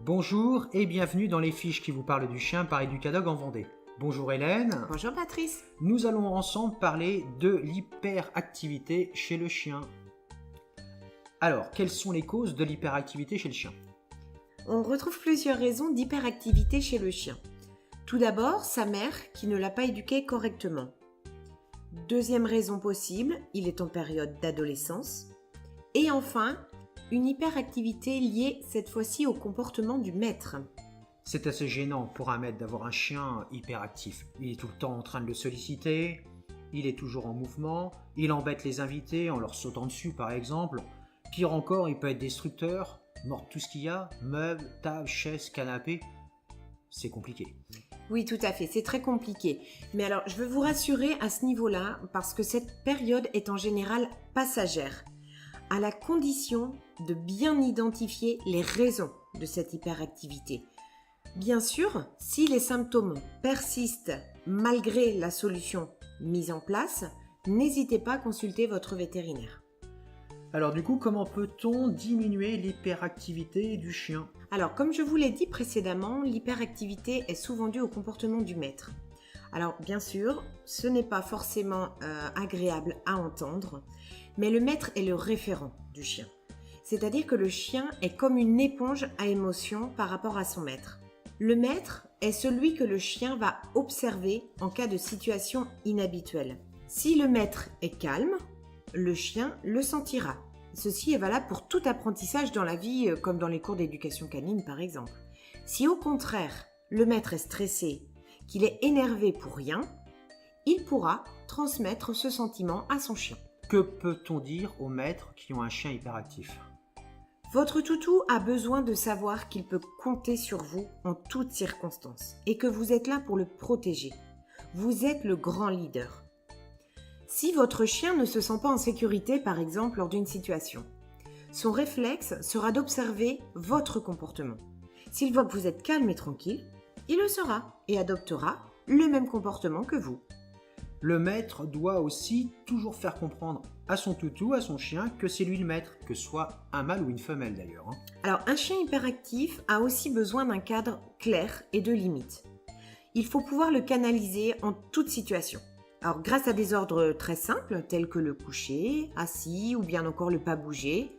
Bonjour et bienvenue dans les fiches qui vous parlent du chien par Educadog en Vendée. Bonjour Hélène. Bonjour Patrice. Nous allons ensemble parler de l'hyperactivité chez le chien. Alors, quelles sont les causes de l'hyperactivité chez le chien? On retrouve plusieurs raisons d'hyperactivité chez le chien. Tout d'abord, sa mère qui ne l'a pas éduqué correctement. Deuxième raison possible, il est en période d'adolescence. Et enfin, une hyperactivité liée cette fois-ci au comportement du maître. C'est assez gênant pour un maître d'avoir un chien hyperactif. Il est tout le temps en train de le solliciter, il est toujours en mouvement, il embête les invités en leur sautant dessus par exemple. Pire encore, il peut être destructeur, mordre tout ce qu'il y a, meubles, tables, chaises, canapés. C'est compliqué. Oui, tout à fait, c'est très compliqué. Mais alors, je veux vous rassurer à ce niveau-là, parce que cette période est en général passagère, à la condition de bien identifier les raisons de cette hyperactivité. Bien sûr, si les symptômes persistent malgré la solution mise en place, n'hésitez pas à consulter votre vétérinaire. Alors du coup, comment peut-on diminuer l'hyperactivité du chien? Alors, comme je vous l'ai dit précédemment, l'hyperactivité est souvent due au comportement du maître. Alors, bien sûr, ce n'est pas forcément agréable à entendre, mais le maître est le référent du chien. C'est-à-dire que le chien est comme une éponge à émotions par rapport à son maître. Le maître est celui que le chien va observer en cas de situation inhabituelle. Si le maître est calme, le chien le sentira. Ceci est valable pour tout apprentissage dans la vie, comme dans les cours d'éducation canine par exemple. Si au contraire, le maître est stressé, qu'il est énervé pour rien, il pourra transmettre ce sentiment à son chien. Que peut-on dire aux maîtres qui ont un chien hyperactif? Votre toutou a besoin de savoir qu'il peut compter sur vous en toutes circonstances et que vous êtes là pour le protéger. Vous êtes le grand leader. Si votre chien ne se sent pas en sécurité, par exemple, lors d'une situation, son réflexe sera d'observer votre comportement. S'il voit que vous êtes calme et tranquille, il le sera et adoptera le même comportement que vous. Le maître doit aussi toujours faire comprendre à son toutou, à son chien, que c'est lui le maître, que ce soit un mâle ou une femelle d'ailleurs. Alors, un chien hyperactif a aussi besoin d'un cadre clair et de limites. Il faut pouvoir le canaliser en toute situation. Alors, grâce à des ordres très simples, tels que le coucher, assis ou bien encore le pas bouger,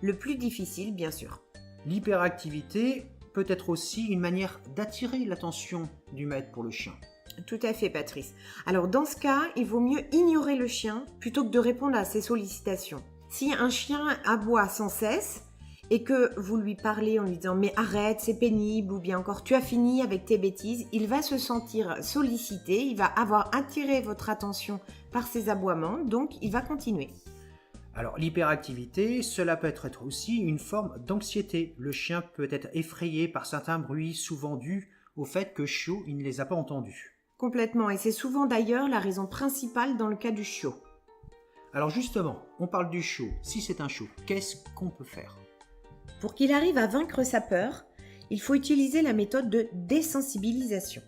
le plus difficile, bien sûr. L'hyperactivité peut être aussi une manière d'attirer l'attention du maître pour le chien. Tout à fait, Patrice. Alors, dans ce cas, il vaut mieux ignorer le chien plutôt que de répondre à ses sollicitations. Si un chien aboie sans cesse et que vous lui parlez en lui disant « mais arrête, c'est pénible » ou bien encore « tu as fini avec tes bêtises », il va se sentir sollicité, il va avoir attiré votre attention par ses aboiements, donc il va continuer. Alors l'hyperactivité, cela peut être aussi une forme d'anxiété. Le chien peut être effrayé par certains bruits, souvent dus au fait que chiot, il ne les a pas entendus. Complètement, et c'est souvent d'ailleurs la raison principale dans le cas du chiot. Alors justement, on parle du chiot. Si c'est un chiot, qu'est-ce qu'on peut faire? Pour qu'il arrive à vaincre sa peur, il faut utiliser la méthode de désensibilisation.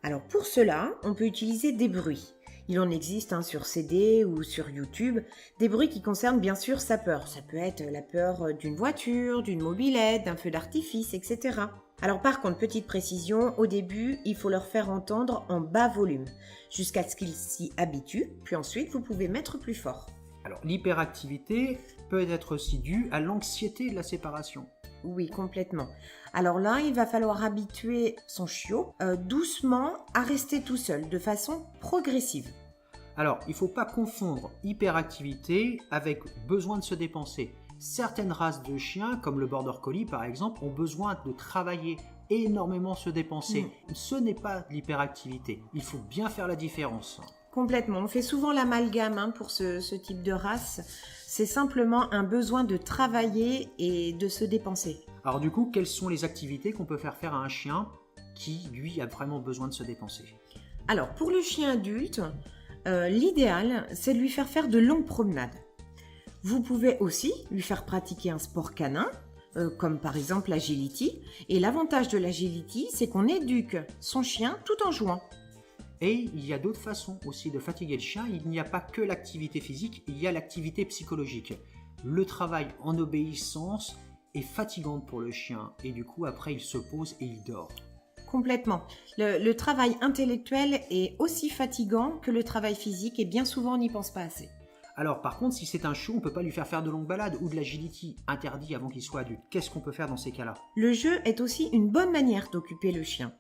Alors pour cela, on peut utiliser des bruits. Il en existe sur CD ou sur YouTube, des bruits qui concernent bien sûr sa peur. Ça peut être la peur d'une voiture, d'une mobilette, d'un feu d'artifice, etc. Alors par contre, petite précision, au début, il faut leur faire entendre en bas volume, jusqu'à ce qu'ils s'y habituent, puis ensuite vous pouvez mettre plus fort. Alors l'hyperactivité peut être aussi due à l'anxiété de la séparation. Oui, complètement. Alors là, il va falloir habituer son chiot doucement à rester tout seul, de façon progressive. Alors, il ne faut pas confondre hyperactivité avec besoin de se dépenser. Certaines races de chiens, comme le Border Collie par exemple, ont besoin de travailler énormément, se dépenser. Ce n'est pas de l'hyperactivité. Il faut bien faire la différence. Complètement. On fait souvent l'amalgame pour ce type de race. C'est simplement un besoin de travailler et de se dépenser. Alors du coup, quelles sont les activités qu'on peut faire à un chien qui, lui, a vraiment besoin de se dépenser? Alors, pour le chien adulte, l'idéal, c'est de lui faire de longues promenades. Vous pouvez aussi lui faire pratiquer un sport canin, comme par exemple l'agility. Et l'avantage de l'agility, c'est qu'on éduque son chien tout en jouant. Et il y a d'autres façons aussi de fatiguer le chien. Il n'y a pas que l'activité physique, il y a l'activité psychologique. Le travail en obéissance est fatigante pour le chien et du coup après il se pose et il dort. Complètement. Le travail intellectuel est aussi fatigant que le travail physique et bien souvent on n'y pense pas assez. Alors par contre, si c'est un chiot, on ne peut pas lui faire de longues balades ou de l'agility, interdit avant qu'il soit adulte. Qu'est-ce qu'on peut faire dans ces cas-là? Le jeu est aussi une bonne manière d'occuper le chien.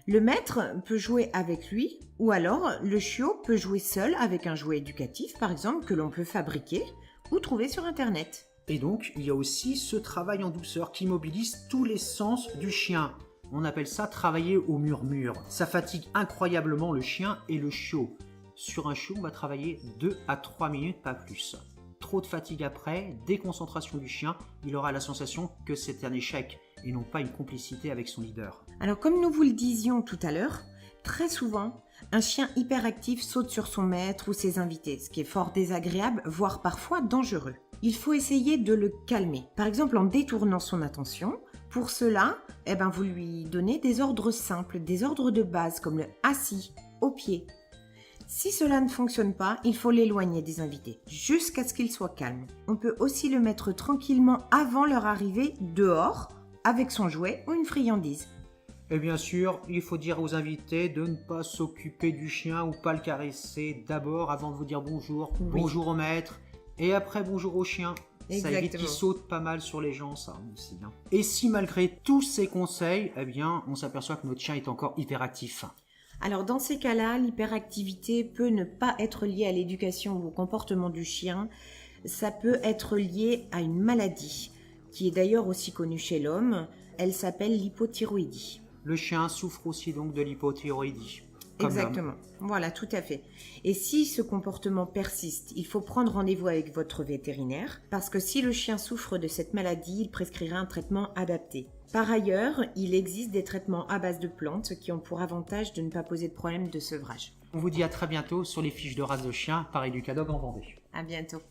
Le maître peut jouer avec lui ou alors le chiot peut jouer seul avec un jouet éducatif par exemple que l'on peut fabriquer ou trouver sur internet. Et donc, il y a aussi ce travail en douceur qui mobilise tous les sens du chien. On appelle ça travailler au murmure. Ça fatigue incroyablement le chien et le chiot. Sur un chiot, on va travailler 2 à 3 minutes, pas plus. Trop de fatigue après, déconcentration du chien, il aura la sensation que c'est un échec et non pas une complicité avec son leader. Alors comme nous vous le disions tout à l'heure, très souvent, un chien hyperactif saute sur son maître ou ses invités, ce qui est fort désagréable, voire parfois dangereux. Il faut essayer de le calmer, par exemple en détournant son attention. Pour cela, vous lui donnez des ordres simples, des ordres de base comme le assis, au pied. Si cela ne fonctionne pas, il faut l'éloigner des invités, jusqu'à ce qu'il soit calme. On peut aussi le mettre tranquillement avant leur arrivée dehors, avec son jouet ou une friandise. Et bien sûr, il faut dire aux invités de ne pas s'occuper du chien ou pas le caresser d'abord avant de vous dire bonjour, Oui. bonjour au maître, et après bonjour au chien. Ça évite Exactement. qu'il saute pas mal sur les gens, ça aussi. Et si malgré tous ces conseils, on s'aperçoit que notre chien est encore hyperactif. Alors dans ces cas-là, l'hyperactivité peut ne pas être liée à l'éducation ou au comportement du chien. Ça peut être lié à une maladie, qui est d'ailleurs aussi connue chez l'homme. Elle s'appelle l'hypothyroïdie. Le chien souffre aussi donc de l'hypothyroïdie. Comme Exactement, voilà, tout à fait. Et si ce comportement persiste, il faut prendre rendez-vous avec votre vétérinaire, parce que si le chien souffre de cette maladie, il prescrira un traitement adapté. Par ailleurs, il existe des traitements à base de plantes qui ont pour avantage de ne pas poser de problème de sevrage. On vous dit à très bientôt sur les fiches de race de chien par Educadog en Vendée. À bientôt.